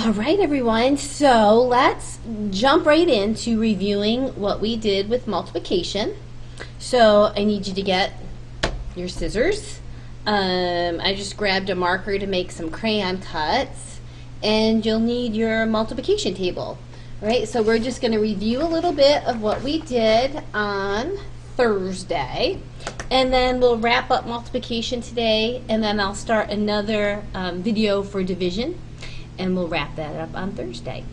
All right, everyone. So let's jump right into reviewing what we did with multiplication. So I need you to get your scissors. I just grabbed a marker to make some crayon cuts, and you'll need your multiplication table. All right, so we're just going to review a little bit of what we did on Thursday, and then we'll wrap up multiplication today, and then I'll start another video for division, and we'll wrap that up on Thursday.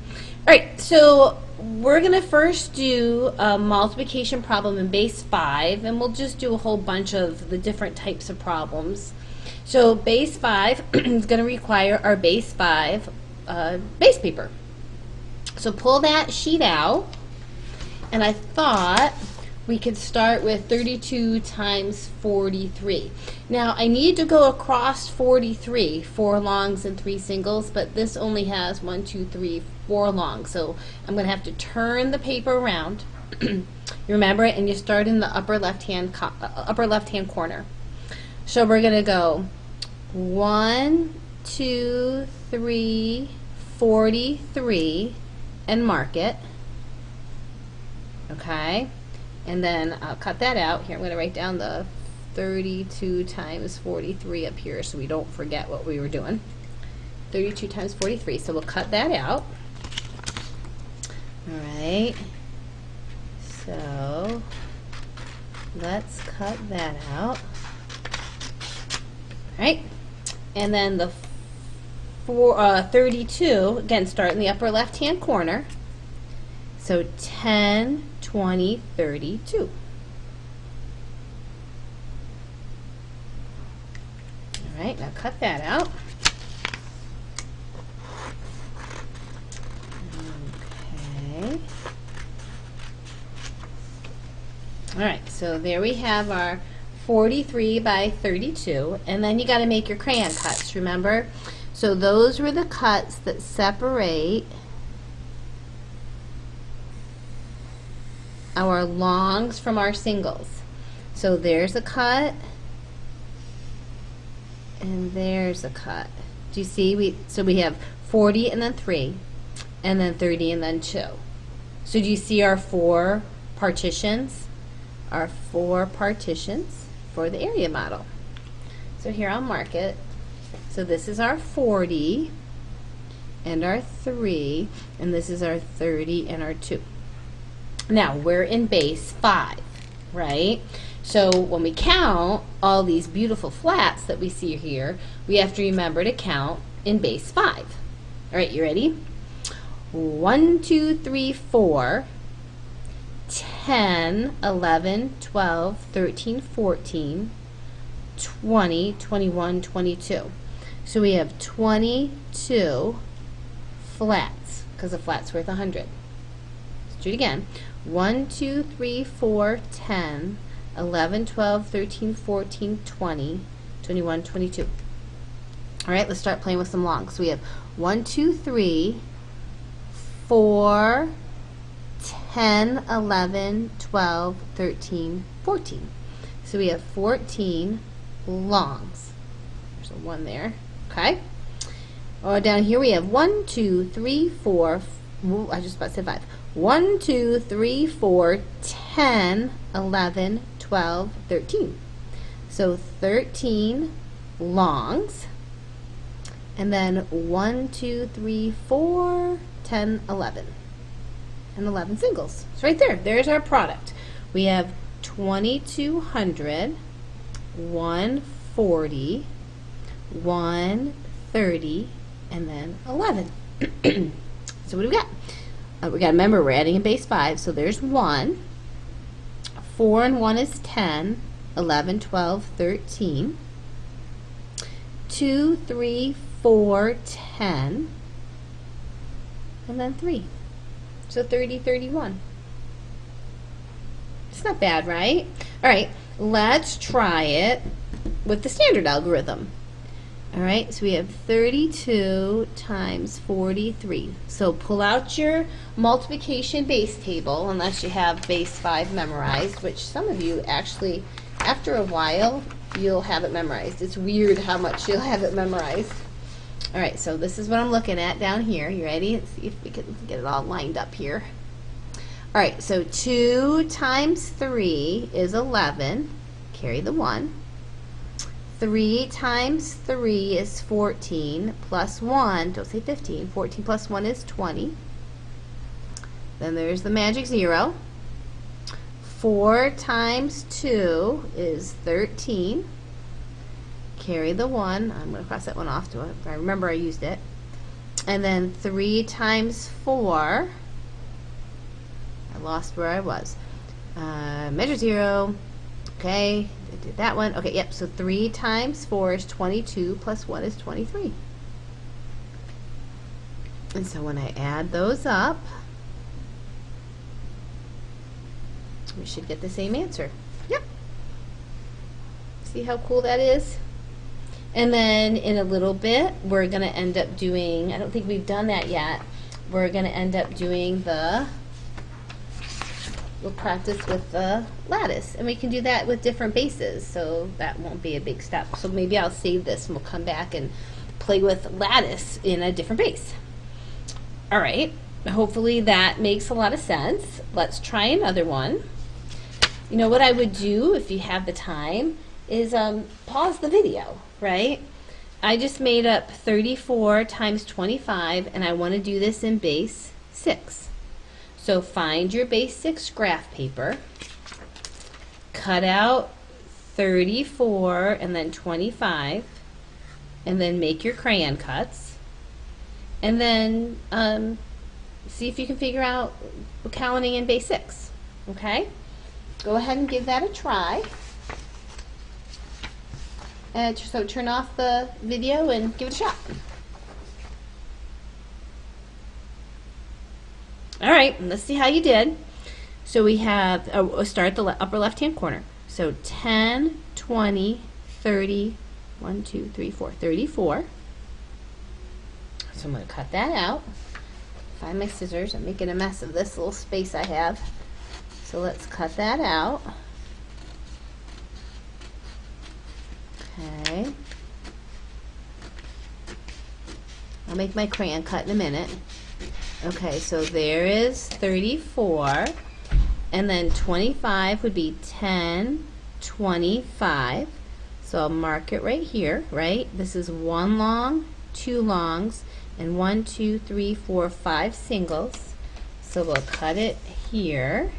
All right, so we're going to first do a multiplication problem in base 5, and we'll just do a whole bunch of the different types of problems. So base 5 is going to require our base 5 base paper. So pull that sheet out, and I thought we could start with 32 times 43. Now I need to go across 43, 4 longs and 3 singles, but this only has 1, 2, 3, 4 longs. So I'm going to have to turn the paper around. You remember it, and you start in the upper left hand corner. So we're going to go 1, 2, 3, 43, and mark it. Okay. And then I'll cut that out. Here, I'm going to write down the 32 times 43 up here so we don't forget what we were doing. 32 times 43. So we'll cut that out. All right. So let's cut that out. All right. And then the 32, again, start in the upper left-hand corner. So 10, 20, 32. All right, now cut that out. Okay. All right, so there we have our 43 by 32, and then you got to make your crayon cuts, remember? So those were the cuts that separate our longs from our singles. So there's a cut, and there's a cut. Do you see? So we have 40 and then 3, and then 30 and then 2. So do you see our 4 partitions? Our 4 partitions for the area model. So here I'll mark it. So this is our 40 and our 3, and this is our 30 and our 2. Now, we're in base 5, right? So when we count all these beautiful flats that we see here, we have to remember to count in base 5. All right, you ready? 1, 2, 3, 4, 10, 11, 12, 13, 14, 20, 21, 22. So we have 22 flats, because a flat's worth 100. Let's do it again. 1, 2, 3, 4, 10, 11, 12, 13, 14, 20, 21, 22. All right, let's start playing with some longs. So we have 1, 2, 3, 4, 10, 11, 12, 13, 14. So we have 14 longs. There's a 1 there. Okay. Oh, down here we have 1, 2, 3, 4. I just about said 5. 1, 2, 3, 4, 10, 11, 12, 13. So 13 longs. And then 1, 2, 3, 4, 10, 11. And 11 singles. It's right there. There's our product. We have 2200, 140, 130, and then 11. So what do we got? We got to remember we're adding in base 5, so there's 1. 4 and 1 is 10, 11, 12, 13. 2, 3, 4, 10, and then 3. So 30, 31. It's not bad, right? All right, let's try it with the standard algorithm. All right, so we have 32 times 43. So pull out your multiplication base table, unless you have base 5 memorized, which some of you actually, after a while, you'll have it memorized. It's weird how much you'll have it memorized. All right, so this is what I'm looking at down here. You ready? Let's see if we can get it all lined up here. All right, so 2 times 3 is 11. Carry the 1. 3 times 3 is 14 plus 1, don't say 15. 14 plus 1 is 20. Then there's the magic 0. 4 times 2 is 13. Carry the 1. I'm going to cross that one off to it. I remember I used it. And then 3 times 4. I lost where I was. Measure 0. Okay, I did that one. Okay, yep, so 3 times 4 is 22 plus 1 is 23. And so when I add those up, we should get the same answer. Yep. See how cool that is? And then in a little bit, we're going to end up doing, I don't think we've done that yet, we're going to end up doing we'll practice with the lattice. And we can do that with different bases, so that won't be a big step. So maybe I'll save this and we'll come back and play with lattice in a different base. All right, hopefully that makes a lot of sense. Let's try another one. You know what I would do if you have the time is pause the video, right? I just made up 34 times 25 and I want to do this in base 6. So find your base 6 graph paper, cut out 34 and then 25, and then make your crayon cuts, and then see if you can figure out counting in base 6, okay? Go ahead and give that a try. And so turn off the video and give it a shot. All right, let's see how you did. So we have, we'll start at the upper left-hand corner. So 10, 20, 30, 1, 2, 3, 4, 34. So I'm going to cut that out. Find my scissors. I'm making a mess of this little space I have. So let's cut that out. Okay. I'll make my crayon cut in a minute. Okay, so there is 34, and then 25 would be 10, 25. So I'll mark it right here, right? This is 1 long, 2 longs, and 1, 2, 3, 4, 5 singles. So we'll cut it here,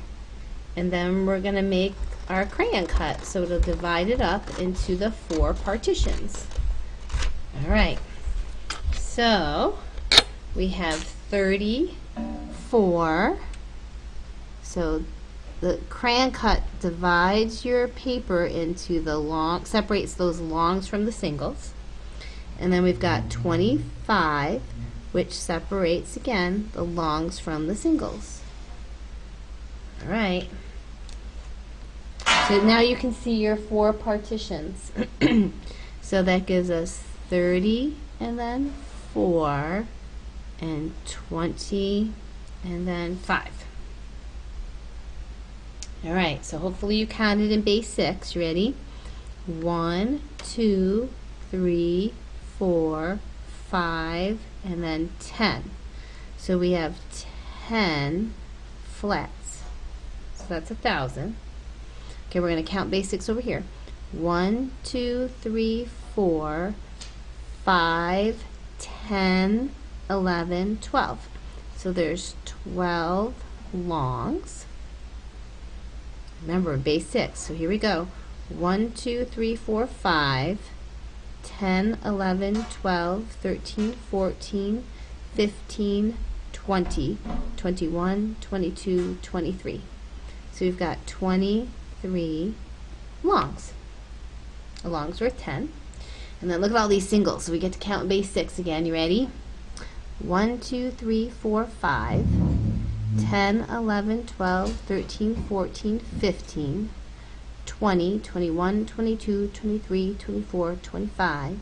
and then we're going to make our crayon cut. So it'll divide it up into the 4 partitions. All right, so we have 34. So the crayon cut divides your paper into the long, separates those longs from the singles. And then we've got 25, which separates again the longs from the singles. All right. So now you can see your 4 partitions. So that gives us 30 and then 4 and 20 and then 5. All right, so hopefully you counted in base 6. You ready? 1, 2, 3, 4, 5, and then 10. So we have 10 flats. So that's 1,000. Okay, we're going to count base 6 over here. 1, 2, 3, 4, 5, 10, 11, 12. So there's 12 longs. Remember, base 6. So here we go. 1, 2, 3, 4, 5, 10, 11, 12, 13, 14, 15, 20, 21, 22, 23. So we've got 23 longs. A long's worth 10. And then look at all these singles. So we get to count base 6 again. You ready? 1, 2, 3, 4, 5, 10, 11, 12, 13, 14, 15, 20, 21, 22, 23, 24, 25,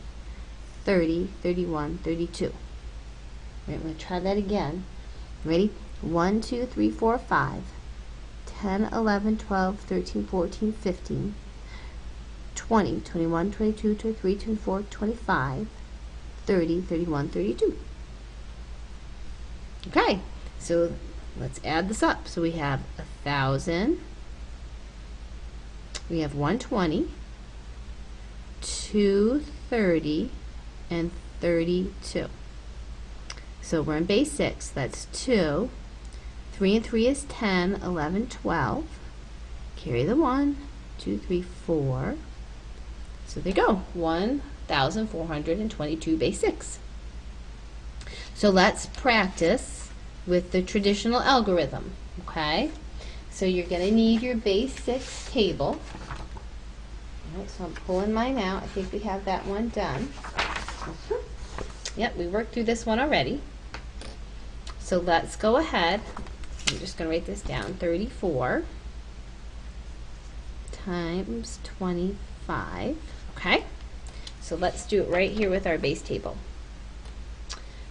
30, 31, 32. All right, I'm going to try that again. Ready? 1, 2, 3, 4, 5, 10, 11, 12, 13, 14, 15, 20, 21, 22, 23, 24, 25, 30, 31, 32. Okay, so let's add this up. So we have 1,000, we have 120, 230, and 32. So we're in base 6. That's 2. 3 and 3 is 10, 11, 12. Carry the 1, 2, 3, 4. So there you go, 1,422 base 6. So let's practice with the traditional algorithm, okay? So you're going to need your base 6 table. All right, so I'm pulling mine out. I think we have that one done. Yep, we worked through this one already. So let's go ahead. I'm just going to write this down. 34 times 25. Okay? So let's do it right here with our base table.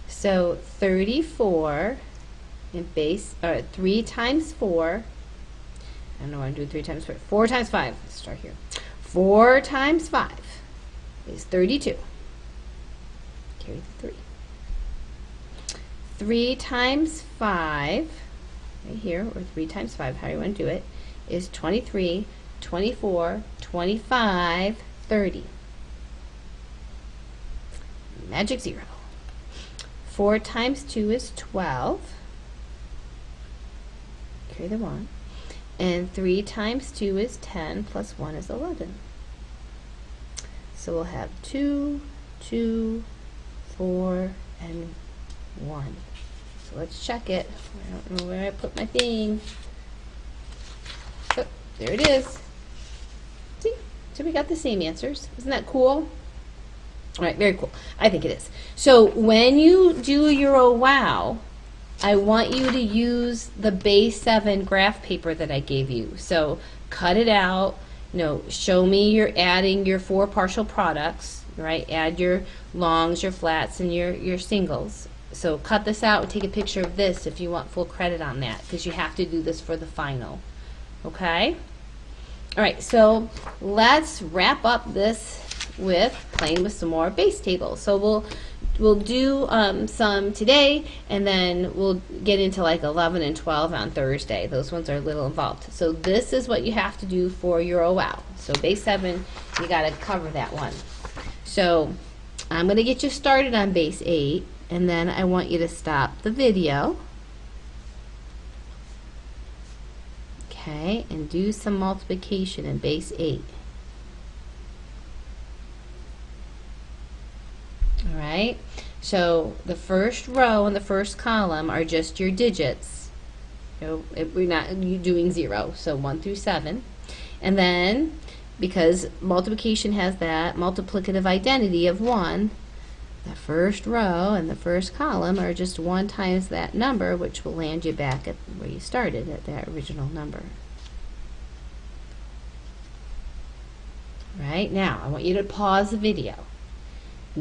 So 34 in base, 3 times 4. I don't know why I'm doing 3 times 4. 4 times 5. Let's start here. 4 times 5 is 32. Carry the 3. 3 times 5, right here, or 3 times 5, how you want to do it, is 23, 24, 25, 30. Magic 0. 4 times 2 is 12. Carry the 1. And 3 times 2 is 10, plus 1 is 11. So we'll have 2, 2, 4, and 1. So let's check it. I don't know where I put my thing. Oh, there it is. See? So we got the same answers. Isn't that cool? All right, very cool. I think it is. So when you do your oh wow, I want you to use the base 7 graph paper that I gave you. So cut it out, show me you're adding your 4 partial products, right? Add your longs, your flats, and your singles. So cut this out and take a picture of this if you want full credit on that, because you have to do this for the final. Okay? All right, so let's wrap up this with playing with some more base tables. So we'll do some today, and then we'll get into like 11 and 12 on Thursday. Those ones are a little involved. So this is what you have to do for your oh wow. So base 7, you got to cover that one. So I'm going to get you started on base 8, and then I want you to stop the video. Okay, and do some multiplication in base 8. All right, so the first row and the first column are just your digits. We're not doing 0, so 1 through 7. And then, because multiplication has that multiplicative identity of 1, the first row and the first column are just 1 times that number, which will land you back at where you started, at that original number. Right, now I want you to pause the video.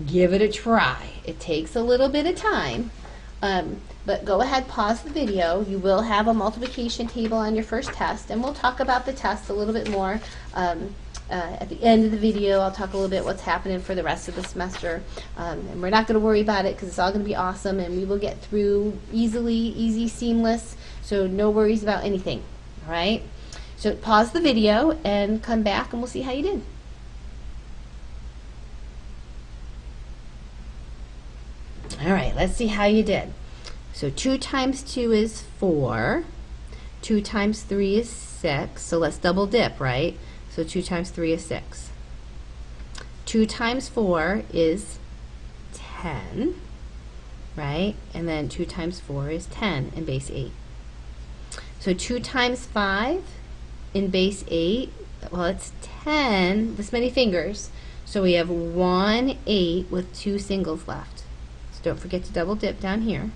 Give it a try. It takes a little bit of time, but go ahead, pause the video. You will have a multiplication table on your first test, and we'll talk about the test a little bit more at the end of the video. I'll talk a little bit what's happening for the rest of the semester, and we're not going to worry about it because it's all going to be awesome, and we will get through easy, seamless, so no worries about anything. All right? So pause the video and come back, and we'll see how you did. All right, let's see how you did. So 2 times 2 is 4. 2 times 3 is 6. So let's double dip, right? So 2 times 3 is 6. 2 times 4 is 10, right? And then 2 times 4 is 10 in base 8. So 2 times 5 in base 8, well, it's 10, this many fingers. So we have 1 8 with 2 singles left. Don't forget to double dip down here.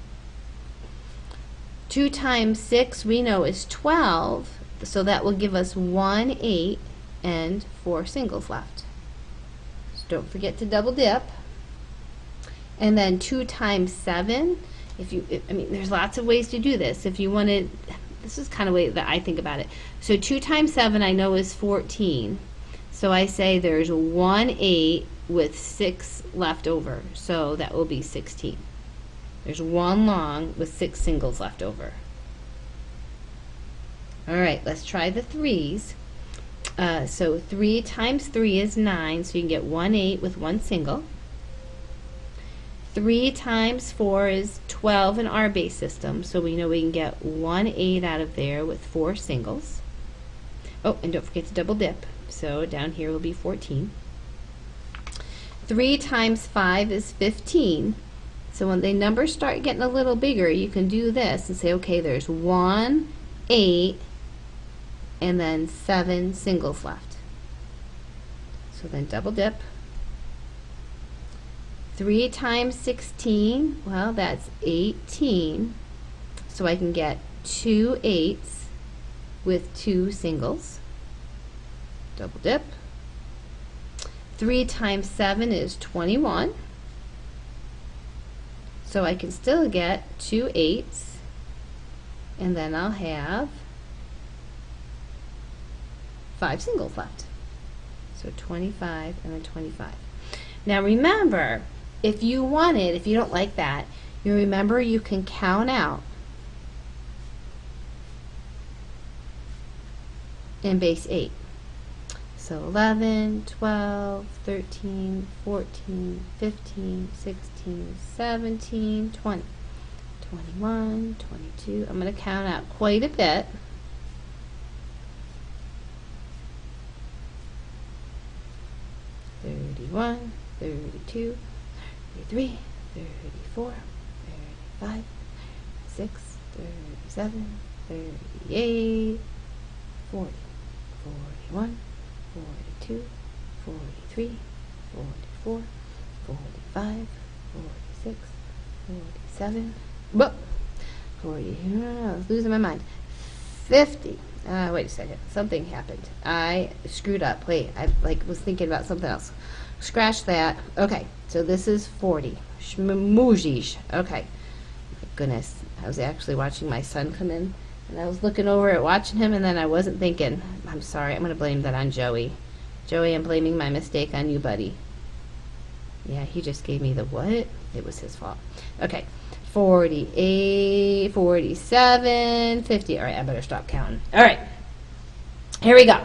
2 times 6 we know is 12, so that will give us 1 8 and 4 singles left. So don't forget to double dip. And then 2 times 7, there's lots of ways to do this. If you wanted, this is kind of the way that I think about it. So 2 times 7 I know is 14. So I say there's 1 8 with 6 left over, so that will be 16. There's 1 long with 6 singles left over. All right, let's try the 3s. So 3 times 3 is 9, so you can get 1 8 with 1 single. 3 times 4 is 12 in our base system, so we know we can get 1 8 out of there with 4 singles. Oh, and don't forget to double dip, so down here will be 14. 3 times 5 is 15. So when the numbers start getting a little bigger, you can do this and say, okay, there's 1, 8, and then 7 singles left. So then double dip. 3 times 16, well, that's 18. So I can get 2 8s with 2 singles. Double dip. 3 times 7 is 21. So I can still get 2 8s, and then I'll have 5 singles left. So 25 and then 25. Now remember, if you don't like that, you remember you can count out in base 8. So 11, 12, 13, 14, 15, 16, 17, 20, 21, 22. I'm going to count out quite a bit. 31, 32, 33, 34, 35, 36, 37, 38, 40, 41, 42, 43, 44, 45, 46, 47, 40, I was losing my mind, 50. Wait a second, something happened. I screwed up. Wait, I was thinking about something else. Scratch that. Okay, so this is 40. Shmoozish. Okay. Goodness, I was actually watching my son come in, and I was looking over at watching him, and then I wasn't thinking. I'm sorry, I'm going to blame that on Joey. Joey, I'm blaming my mistake on you, buddy. Yeah, he just gave me the what? It was his fault. Okay. 48, 47, 50. All right, I better stop counting. All right, here we go.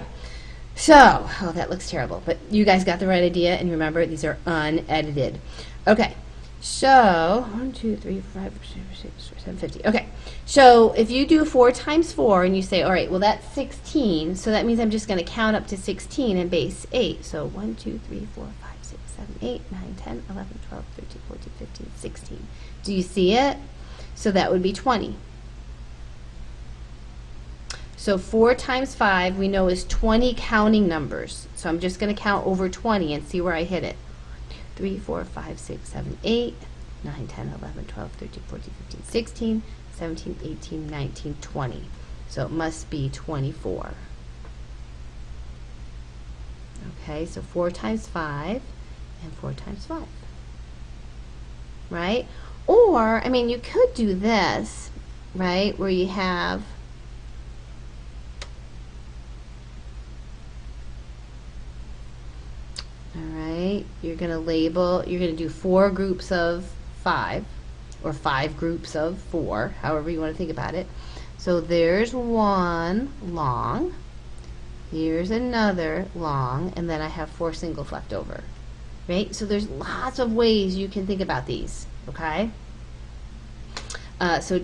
So, oh, that looks terrible, but you guys got the right idea, and remember, these are unedited. Okay, so 1, 2, 3, 5, 6, 7, 50. Okay, so if you do 4 times 4, and you say, all right, well, that's 16, so that means I'm just going to count up to 16 in base 8. So 1, 2, 3, 4, 5, 6, 7, 8, 9, 10, 11, 12, 13, 14, 15, 16. Do you see it? So that would be 20. So 4 times 5 we know is 20 counting numbers. So I'm just going to count over 20 and see where I hit it. 3, 4, 5, 6, 7, 8, 9, 10, 11, 12, 13, 14, 15, 16, 17, 18, 19, 20. So it must be 24. Okay, so 4 times 5 and 4 times 5. Right? Or, I mean, you could do this, right, where you have you're going to do 4 groups of 5, or 5 groups of 4, however you want to think about it. So there's one long, here's another long, and then I have 4 singles left over. Right? So there's lots of ways you can think about these, okay? So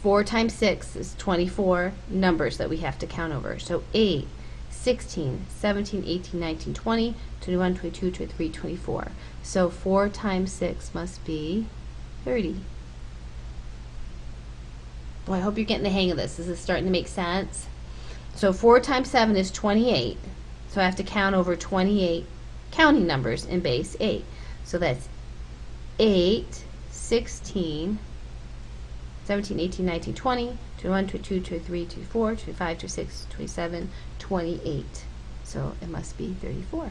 4 times 6 is 24 numbers that we have to count over. So 8, 16, 17, 18, 19, 20, 21, 22, 23, 24. So 4 times 6 must be 30. Well, I hope you're getting the hang of this. This is starting to make sense. So 4 times 7 is 28. So I have to count over 28 counting numbers in base 8. So that's 8, 16, 17, 18, 19, 20, 21, 22, 23, 24, 25, 26, 27, 28. So it must be 34.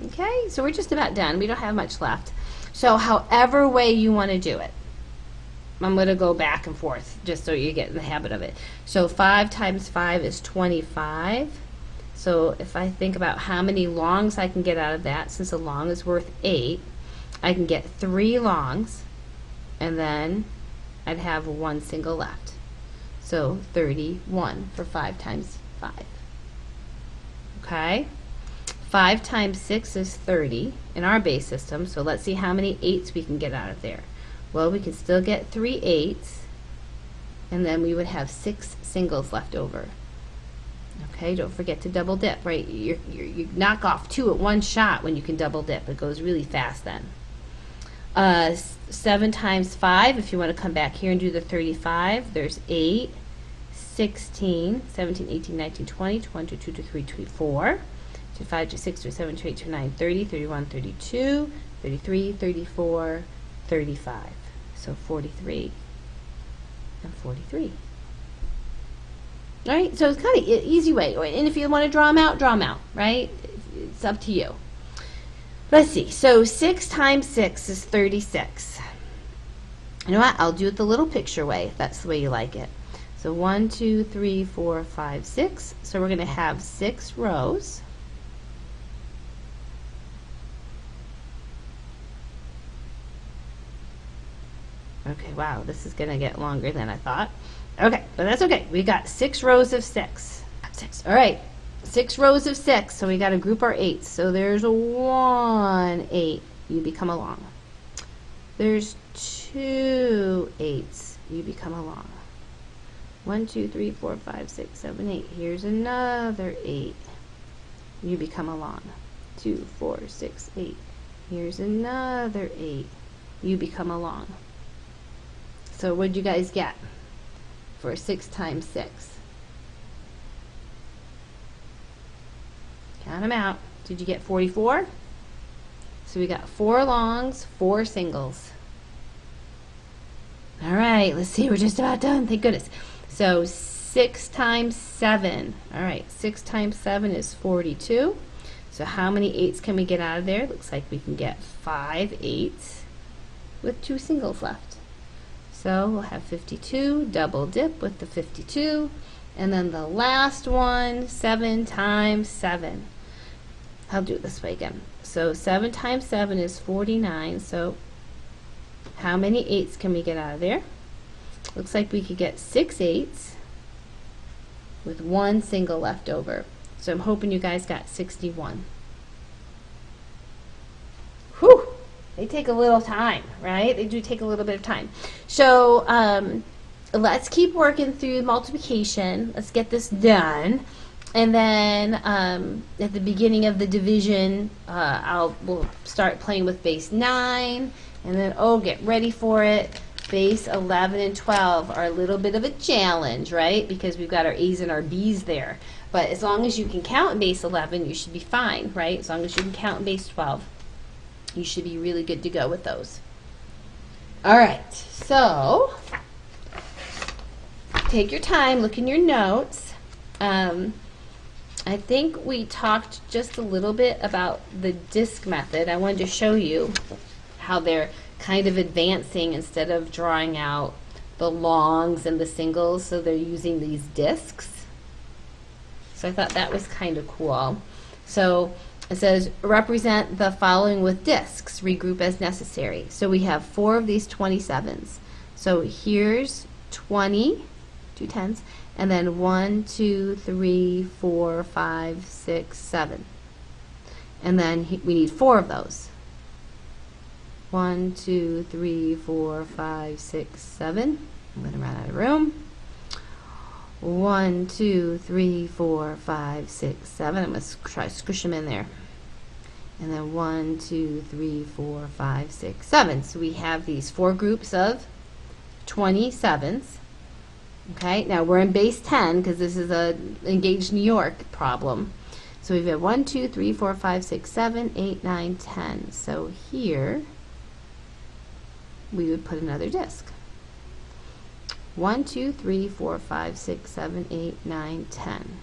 Okay, so we're just about done. We don't have much left. So however way you want to do it, I'm going to go back and forth just so you get in the habit of it. So 5 times 5 is 25. So if I think about how many longs I can get out of that, since a long is worth 8, I can get 3 longs, and then I'd have 1 single left. So 31 for 5 times 5. Okay? 5 times 6 is 30 in our base system, so let's see how many 8s we can get out of there. Well, we can still get 3 8s, and then we would have 6 singles left over. Okay, don't forget to double dip, right? You knock off 2 at one shot when you can double dip. It goes really fast then. 7 times 5, if you want to come back here and do the 35, there's 8, 16, 17, 18, 19, 20, 21, 22, 23, 24, 25, 26, 27, 28, 29, 30, 31, 32, 33, 34, 35. So 43 and 43. All right, so it's kind of an easy way. And if you want to draw them out, right? It's up to you. Let's see. So 6 times 6 is 36. You know what? I'll do it the little picture way, if that's the way you like it. So 1, 2, 3, 4, 5, 6. So we're going to have 6 rows. Okay, wow, this is going to get longer than I thought. Okay, but that's okay. We got 6 rows of 6. All right, 6 rows of 6. So we got to group our 8s. So there's a 1 8. You become a long. There's 2 8s. You become a long. 1, 2, 3, 4, 5, 6, 7, 8. Here's another 8. You become a long. 2, 4, 6, 8. Here's another 8. You become a long. So what did you guys get for 6 times 6? Count them out. Did you get 44? So we got 4 longs, 4 singles. All right, let's see. We're just about done. Thank goodness. So 6 times 7. All right, 6 times 7 is 42. So how many 8s can we get out of there? Looks like we can get 5 8s with 2 singles left. So we'll have 52, double dip with the 52, and then the last one, 7 times 7. I'll do it this way again. So 7 times 7 is 49, so how many 8s can we get out of there? Looks like we could get 6 8s with 1 single left over. So I'm hoping you guys got 61. Whew! They take a little time, right? They do take a little bit of time. So let's keep working through multiplication. Let's get this done. And then at the beginning of the division, we'll start playing with base 9. And then, get ready for it. Base 11 and 12 are a little bit of a challenge, right? Because we've got our A's and our B's there. But as long as you can count in base 11, you should be fine, right? As long as you can count in base 12. You should be really good to go with those. All right, so take your time, look in your notes. I think we talked just a little bit about the disc method. I wanted to show you how they're kind of advancing instead of drawing out the longs and the singles, so they're using these discs. So I thought that was kind of cool. So it says, represent the following with discs, regroup as necessary. So we have 4 of these 27s. So here's 20, 2 10s, and then 1, 2, 3, 4, 5, 6, 7. And then we need 4 of those. 1, 2, 3, 4, 5, 6, 7. I'm going to run out of room. 1, 2, 3, 4, 5, 6, 7. I'm going to try to squish them in there. And then 1, 2, 3, 4, 5, 6, 7. So we have these 4 groups of 27s. Okay, now we're in base 10 because this is a Engaged New York problem. So we've got 1, 2, 3, 4, 5, 6, 7, 8, 9, 10. So here we would put another disc. 1, 2, 3, 4, 5, 6, 7, 8, 9, 10.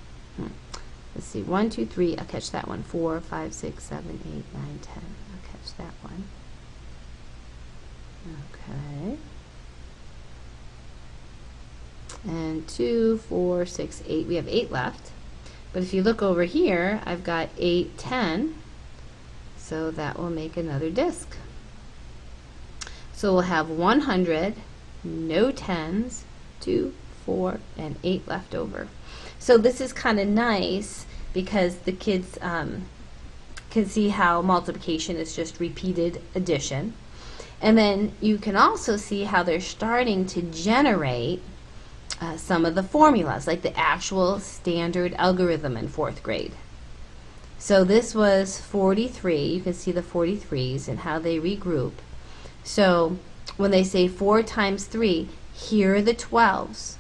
Let's see, 1, 2, 3, I'll catch that one. 4, 5, 6, 7, 8, 9, 10. I'll catch that one. Okay. And 2, 4, 6, 8. We have 8 left. But if you look over here, I've got 8, 10, so that will make another disc. So we'll have 100, no 10s, 2, 4, and 8 left over. So this is kind of nice because the kids can see how multiplication is just repeated addition. And then you can also see how they're starting to generate some of the formulas, like the actual standard algorithm in 4th grade. So this was 43. You can see the 43s and how they regroup. So when they say 4 times 3, here are the 12s.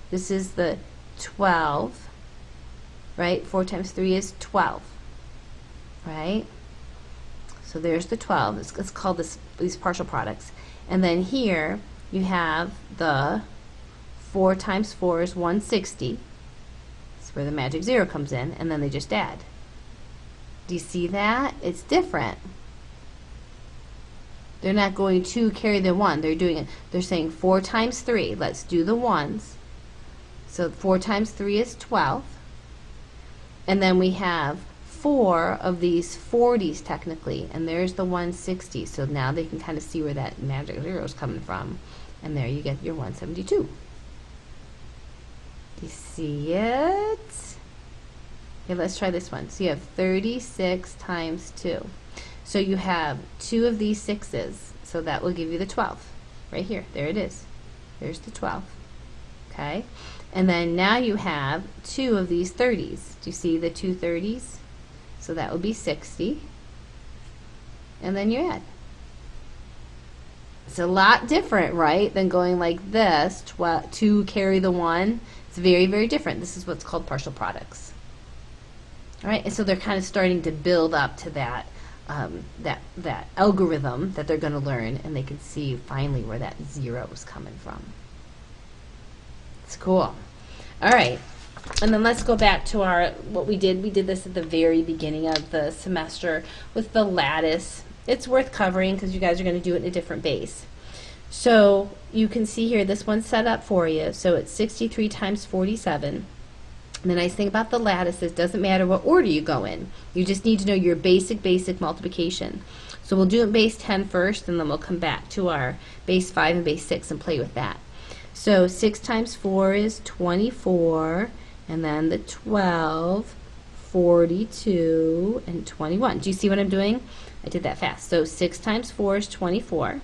This is the 12, right? 4 times 3 is 12, right? So there's the 12. It's called these partial products. And then here you have the 4 times 4 is 160. That's where the magic 0 comes in, and then they just add. Do you see that? It's different. They're not going to carry the 1. They're doing it. They're saying 4 times 3. Let's do the 1s. So 4 times 3 is 12. And then we have 4 of these 40s technically, and there's the 160. So now they can kind of see where that magic 0 is coming from. And there you get your 172. Do you see it? Okay, let's try this one. So you have 36 times 2. So you have 2 of these 6s, so that will give you the 12. Right here, there it is. There's the 12. Okay? And then now you have 2 of these 30s. Do you see the 2 30s? So that would be 60. And then you add. It's a lot different, right, than going like this, 2 carry the 1. It's very, very different. This is what's called partial products. All right, and so they're kind of starting to build up to that that algorithm that they're going to learn, and they can see finally where that 0 is coming from. It's cool. All right, and then let's go back to what we did. We did this at the very beginning of the semester with the lattice. It's worth covering because you guys are going to do it in a different base. So you can see here, this one's set up for you. So it's 63 times 47. And the nice thing about the lattice is it doesn't matter what order you go in. You just need to know your basic multiplication. So we'll do it base 10 first, and then we'll come back to our base 5 and base 6 and play with that. So 6 times 4 is 24, and then the 12, 42, and 21. Do you see what I'm doing? I did that fast. So 6 times 4 is 24.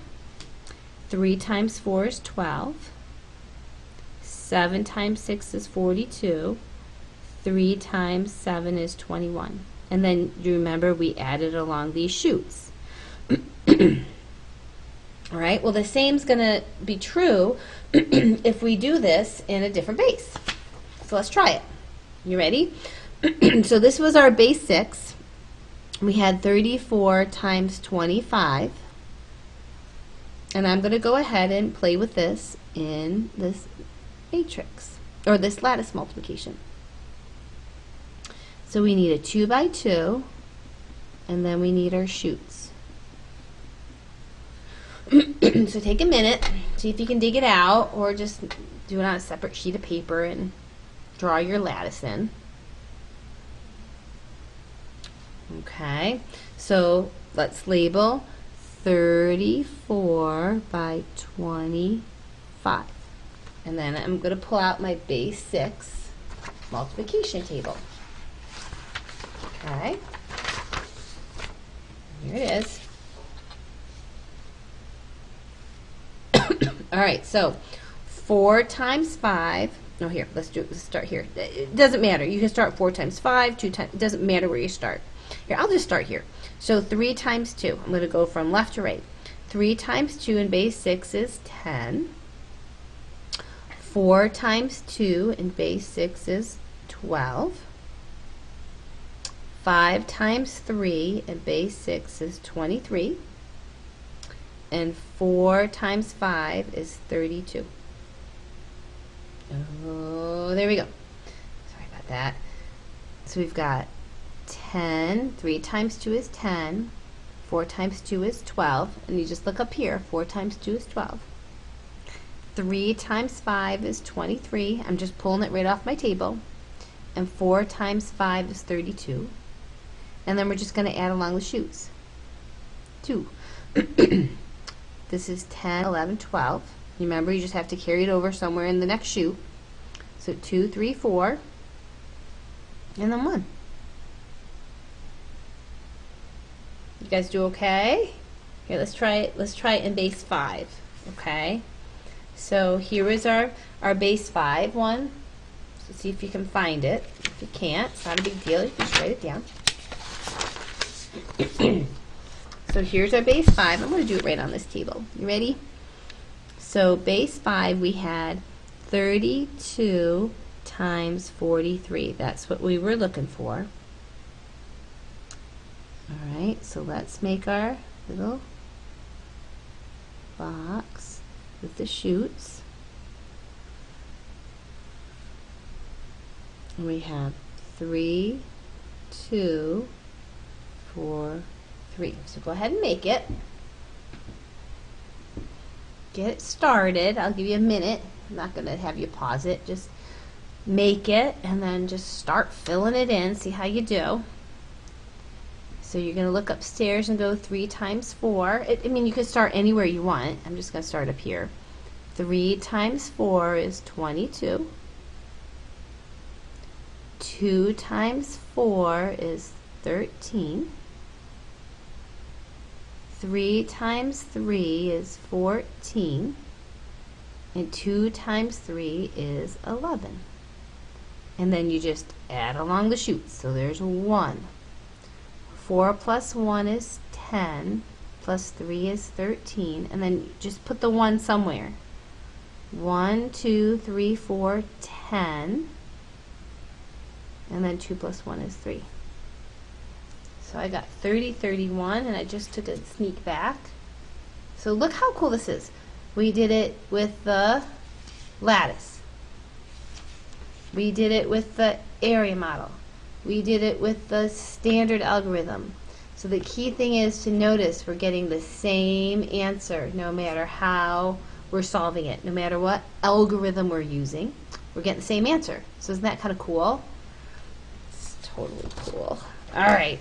3 times 4 is 12. 7 times 6 is 42. 3 times 7 is 21. And then you remember we added along these chutes. All right, well the same's going to be true if we do this in a different base. So let's try it. You ready? So this was our base 6. We had 34 times 25. And I'm going to go ahead and play with this in this matrix, or this lattice multiplication. So we need a 2 by 2, and then we need our chutes. So take a minute, see if you can dig it out, or just do it on a separate sheet of paper and draw your lattice in. Okay, so let's label 34 by 25. And then I'm going to pull out my base 6 multiplication table. Okay, here it is. All right, so 4 times 5. No, here, let's start here. It doesn't matter. You can start 4 times 5, 2 times, it doesn't matter where you start. Here, I'll just start here. So 3 times 2. I'm going to go from left to right. 3 times 2 in base 6 is 10. 4 times 2 in base 6 is 12. 5 times 3 in base 6 is 23. And 4 times 5 is 32. Oh, there we go. Sorry about that. So we've got 10. 3 times 2 is 10. 4 times 2 is 12. And you just look up here. 4 times 2 is 12. 3 times 5 is 23. I'm just pulling it right off my table. and 4 times 5 is 32. And then we're just going to add along the shoots. 2. This is 10, 11, 12. Remember, you just have to carry it over somewhere in the next shoot. So 2, 3, 4, and then 1. You guys do okay? Here, let's try it. Let's try it in base 5. Okay. So here is our base 5 one. So see if you can find it. If you can't, it's not a big deal. You can just write it down. So here's our base 5. I'm going to do it right on this table. You ready? So base 5, we had 32 times 43. That's what we were looking for. All right, so let's make our little box with the shoots. And we have 3, 2, 4, 3. So go ahead and make it. Get it started. I'll give you a minute. I'm not going to have you pause it. Just make it and then just start filling it in. See how you do. So you're going to look upstairs and go 3 times 4. I mean, you could start anywhere you want. I'm just going to start up here. 3 times 4 is 22. 2 times 4 is 13. 3 times 3 is 14. And 2 times 3 is 11. And then you just add along the shoots. So there's 1. 4 plus 1 is 10, plus 3 is 13, and then just put the 1 somewhere. 1, 2, 3, 4, 10, and then 2 plus 1 is 3. So I got 30, 31, and I just took a sneak back. So look how cool this is. We did it with the lattice. We did it with the area model. We did it with the standard algorithm. So the key thing is to notice we're getting the same answer no matter how we're solving it. No matter what algorithm we're using, we're getting the same answer. So isn't that kind of cool? It's totally cool. All right.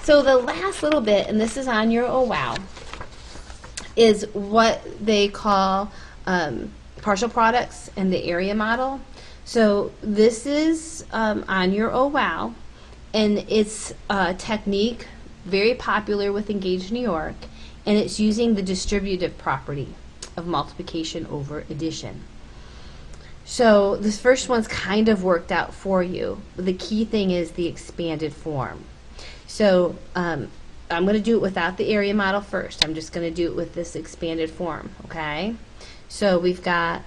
So the last little bit, and this is on your Oh Wow, is what they call partial products and the area model. So this is on your Oh Wow, and it's a technique very popular with Engage New York, and it's using the distributive property of multiplication over addition. So this first one's kind of worked out for you. The key thing is the expanded form. So I'm going to do it without the area model first. I'm just going to do it with this expanded form, okay? So we've got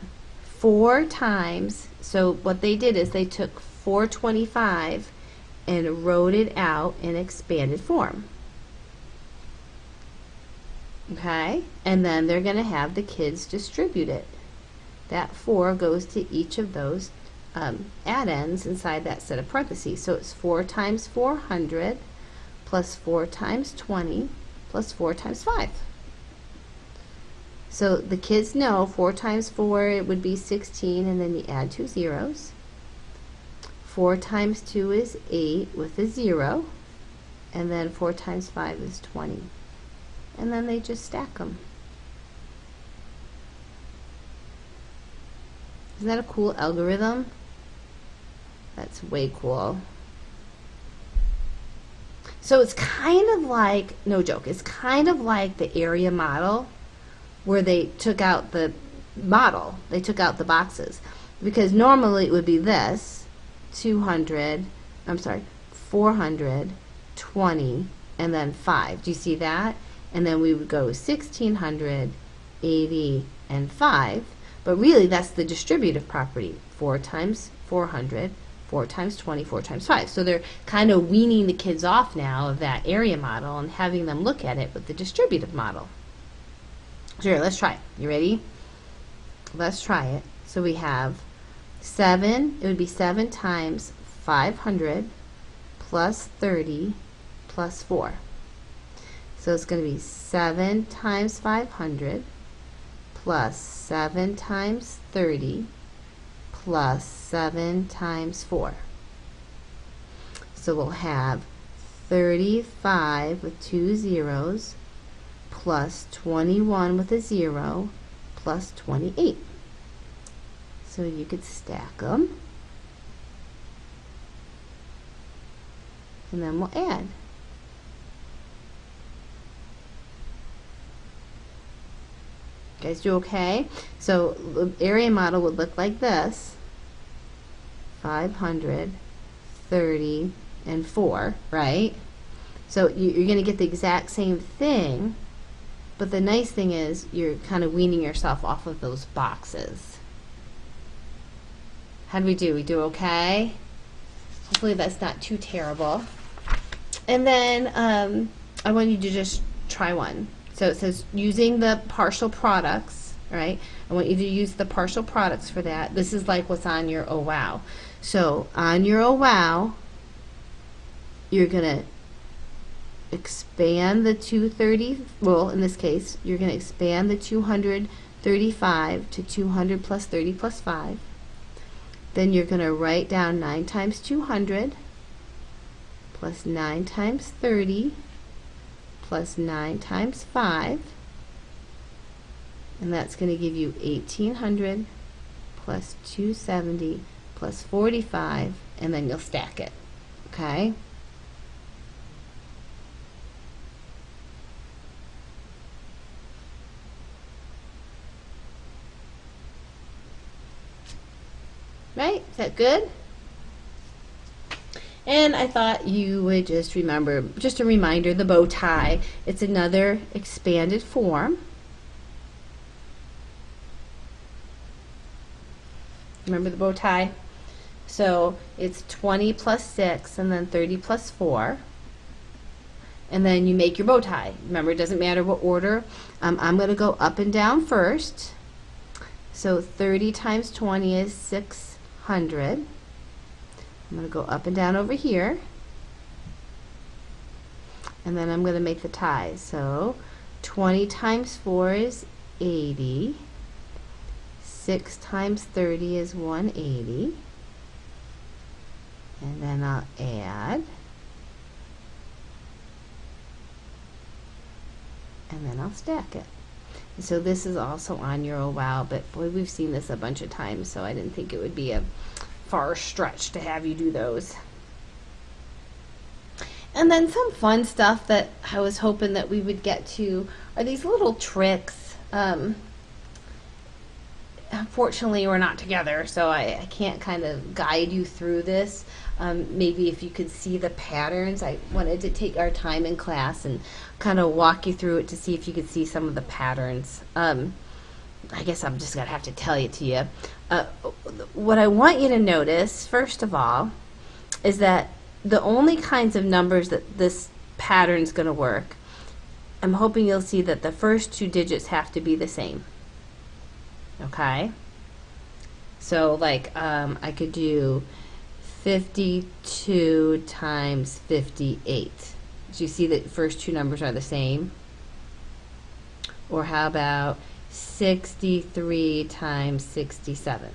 4 times, so what they did is they took 425 and wrote it out in expanded form. Okay? And then they're going to have the kids distribute it. That 4 goes to each of those addends inside that set of parentheses. So it's 4 times 400 plus 4 times 20 plus 4 times 5. So the kids know 4 times 4, it would be 16, and then you add 2 zeros. 4 times 2 is 8 with a 0, and then 4 times 5 is 20. And then they just stack them. Isn't that a cool algorithm? That's way cool. So it's kind of like, no joke, it's kind of like the area model where they took out the model, they took out the boxes. Because normally it would be this, 400, 20, and then 5. Do you see that? And then we would go 1600, 80, and 5. But really that's the distributive property. 4 times 400, 4 times 20, 4 times 5. So they're kind of weaning the kids off now of that area model and having them look at it with the distributive model. Sure, let's try it. You ready? Let's try it. So we have 7, it would be 7 times 500 plus 30 plus 4. So it's going to be 7 times 500 plus 7 times 30 plus 7 times 4. So we'll have 35 with 2 zeros plus 21 with a 0 plus 28. So you could stack them. And then we'll add. You guys do okay? So the area model would look like this. 534, right? So you're going to get the exact same thing, but the nice thing is you're kind of weaning yourself off of those boxes. How do we do? We do okay? Hopefully that's not too terrible. And then I want you to just try one. So it says using the partial products, right? I want you to use the partial products for that. This is like what's on your Oh Wow. So on your Oh Wow, you're going to expand the 230, well, in this case, you're going to expand the 235 to 200 plus 30 plus 5. Then you're going to write down 9 times 200 plus 9 times 30 plus 9 times 5. And that's going to give you 1800 plus 270 plus 45, and then you'll stack it. Okay? Right? Is that good? And I thought you would just remember, just a reminder, the bow tie. It's another expanded form. Remember the bow tie? So it's 20 plus 6 and then 30 plus 4. And then you make your bow tie. Remember, it doesn't matter what order. I'm going to go up and down first. So 30 times 20 is 600. I'm going to go up and down over here. And then I'm going to make the tie. So 20 times 4 is 80. 6 times 30 is 180. And then I'll add. And then I'll stack it. And so this is also on your Oh Wow, but boy, we've seen this a bunch of times, so I didn't think it would be a far stretch to have you do those. And then some fun stuff that I was hoping that we would get to are these little tricks. Unfortunately, we're not together, so I can't kind of guide you through this. Maybe if you could see the patterns. I wanted to take our time in class and kind of walk you through it to see if you could see some of the patterns. I guess I'm just going to have to tell it to you. What I want you to notice, first of all, is that the only kinds of numbers that this pattern's going to work, I'm hoping you'll see that the first 2 digits have to be the same. Okay? So like I could do 52 times 58. Do you see that the first 2 numbers are the same? Or how about 63 times 67?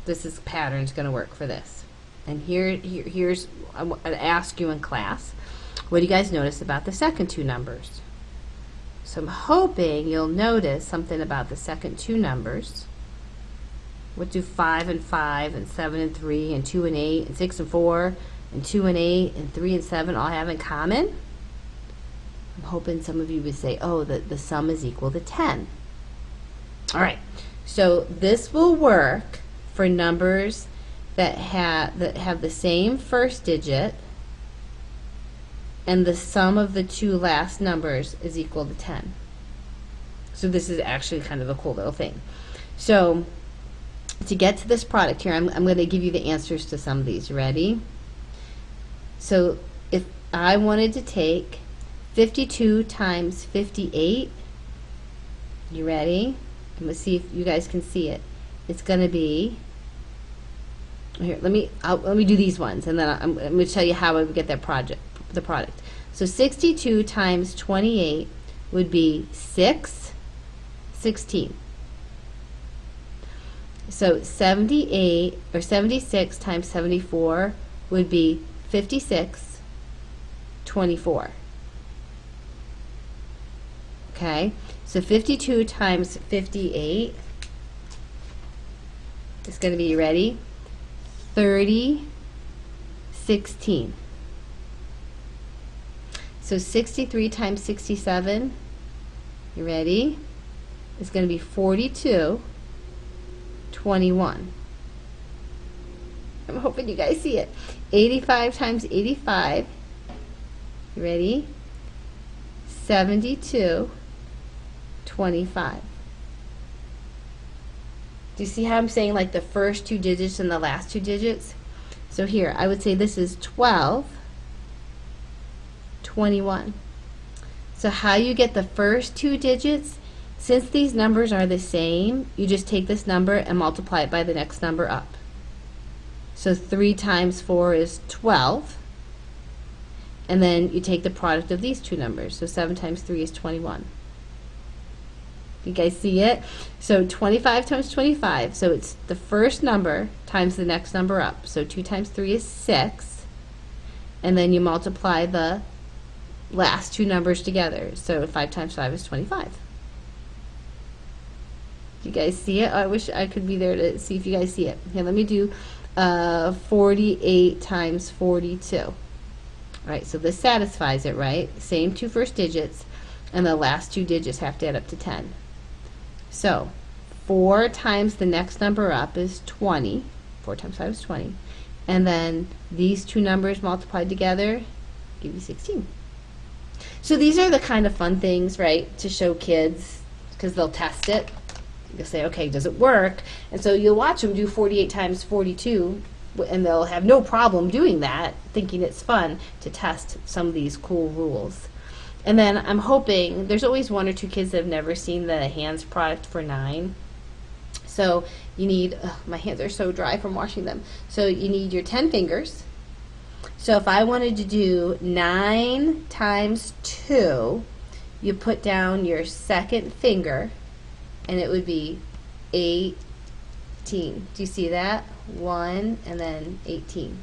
This is pattern's going to work for this. And here's I'm going to ask you in class, what do you guys notice about the second 2 numbers? So I'm hoping you'll notice something about the second 2 numbers. What do 5 and 5 and 7 and 3 and 2 and 8 and 6 and 4 and 2 and 8 and 3 and 7 all have in common? I'm hoping some of you would say, oh, the sum is equal to 10. All right, so this will work for numbers that have the same first digit and the sum of the 2 last numbers is equal to 10. So this is actually kind of a cool little thing. So to get to this product here, I'm going to give you the answers to some of these. Ready? So if I wanted to take 52 times 58, you ready? I'm going to see if you guys can see it. It's going to be, here, let me do these ones, and then I'm going to tell you how I would get the product. So 62 times 28 would be 16. So 78 or 76 times 74 would be 56. 24. Okay, so 52 times 58 is going to be, ready, 30, 16. So 63 times 67, you ready, is going to be 42, 21. I'm hoping you guys see it. 85 times 85, you ready, 72, 25. Do you see how I'm saying like the first two digits and the last two digits? So here, I would say this is 12, 21. So how you get the first two digits, since these numbers are the same, you just take this number and multiply it by the next number up. So 3 times 4 is 12. And then you take the product of these two numbers. So 7 times 3 is 21. You guys see it? So 25 times 25. So it's the first number times the next number up. So 2 times 3 is 6. And then you multiply the last two numbers together. So 5 times 5 is 25. You guys see it? I wish I could be there to see if you guys see it. Here, let me do 48 times 42. All right, so this satisfies it, right? Same two first digits, and the last two digits have to add up to 10. So 4 times the next number up is 20. 4 times 5 is 20. And then these two numbers multiplied together give you 16. So these are the kind of fun things, right, to show kids, because they'll test it. You'll say, okay, does it work? And so you'll watch them do 48 times 42, and they'll have no problem doing that, thinking it's fun to test some of these cool rules. And then I'm hoping, there's always one or two kids that have never seen the hands product for 9. So you need, my hands are so dry from washing them. So you need your 10 fingers. So if I wanted to do 9 times 2, you put down your second finger, and it would be 18. Do you see that? 1 and then 18.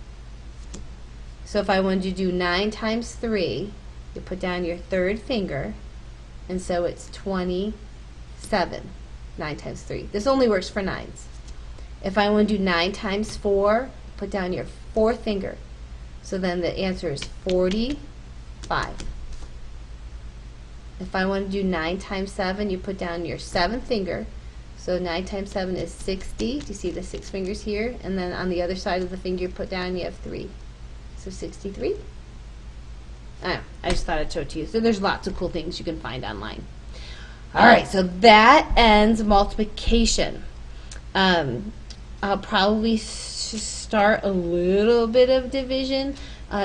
So if I wanted to do 9 times 3, you put down your third finger, and so it's 27. 9 times 3. This only works for 9s. If I want to do 9 times 4, put down your fourth finger. So then the answer is 45. If I want to do 9 times 7, you put down your seventh finger. So 9 times 7 is 60. Do you see the 6 fingers here? And then on the other side of the finger you put down, you have 3. So 63. I just thought I'd show it to you. So there's lots of cool things you can find online. All right, so that ends multiplication. I'll probably start a little bit of division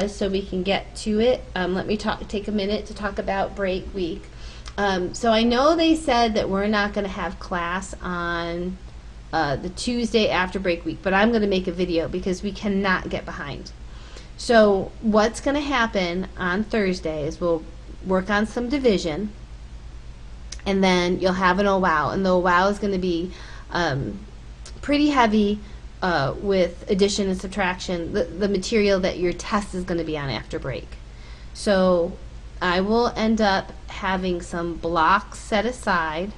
so we can get to it. Let me take a minute to talk about break week. So I know they said that we're not going to have class on the Tuesday after break week, but I'm going to make a video because we cannot get behind. So what's going to happen on Thursday is we'll work on some division, and then you'll have an OWOW, and the OWOW is going to be pretty heavy with addition and subtraction, the material that your test is going to be on after break. So I will end up having some blocks set aside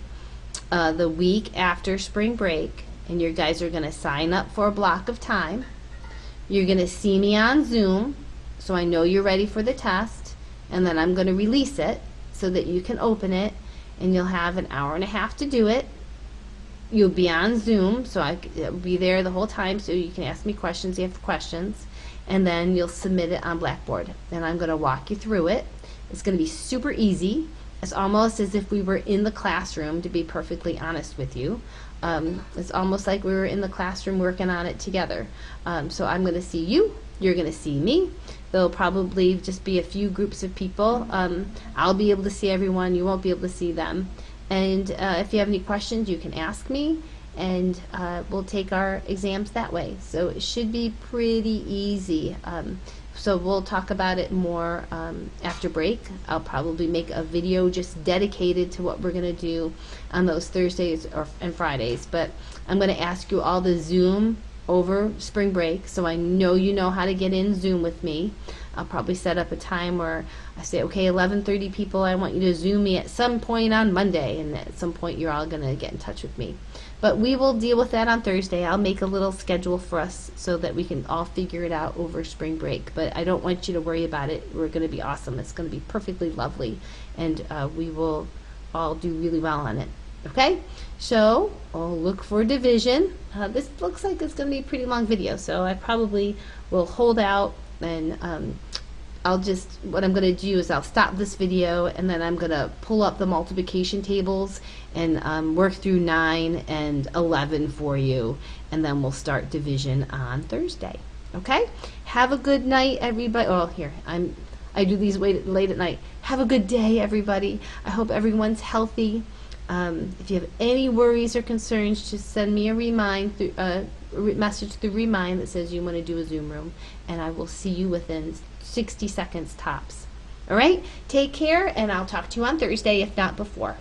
the week after spring break, and your guys are going to sign up for a block of time. You're going to see me on Zoom, so I know you're ready for the test, and then I'm going to release it so that you can open it, and you'll have an hour and a half to do it. You'll be on Zoom, so I'll be there the whole time, so you can ask me questions if you have questions, and then you'll submit it on Blackboard, and I'm going to walk you through it. It's going to be super easy. It's almost as if we were in the classroom, to be perfectly honest with you. It's almost like we were in the classroom working on it together. So I'm going to see you. You're going to see me. There'll probably just be a few groups of people. I'll be able to see everyone. You won't be able to see them. And if you have any questions, you can ask me, and we'll take our exams that way. So it should be pretty easy. So we'll talk about it more after break. I'll probably make a video just dedicated to what we're going to do on those Thursdays and Fridays. But I'm going to ask you all to Zoom over spring break, so I know you know how to get in Zoom with me. I'll probably set up a time where I say, okay, 11:30 people, I want you to Zoom me at some point on Monday, and at some point you're all going to get in touch with me. But we will deal with that on Thursday. I'll make a little schedule for us so that we can all figure it out over spring break. But I don't want you to worry about it. We're going to be awesome. It's going to be perfectly lovely, and we will all do really well on it. Okay? So I'll look for division. This looks like it's going to be a pretty long video, so I probably will hold out, and what I'm going to do is I'll stop this video, and then I'm going to pull up the multiplication tables and work through 9 and 11 for you, and then we'll start division on Thursday. Okay? Have a good night, everybody. Oh, here, I do these late at night. Have a good day, everybody. I hope everyone's healthy. If you have any worries or concerns, just send me a message through Remind that says you want to do a Zoom room, and I will see you within 60 seconds tops. All right? Take care, and I'll talk to you on Thursday, if not before.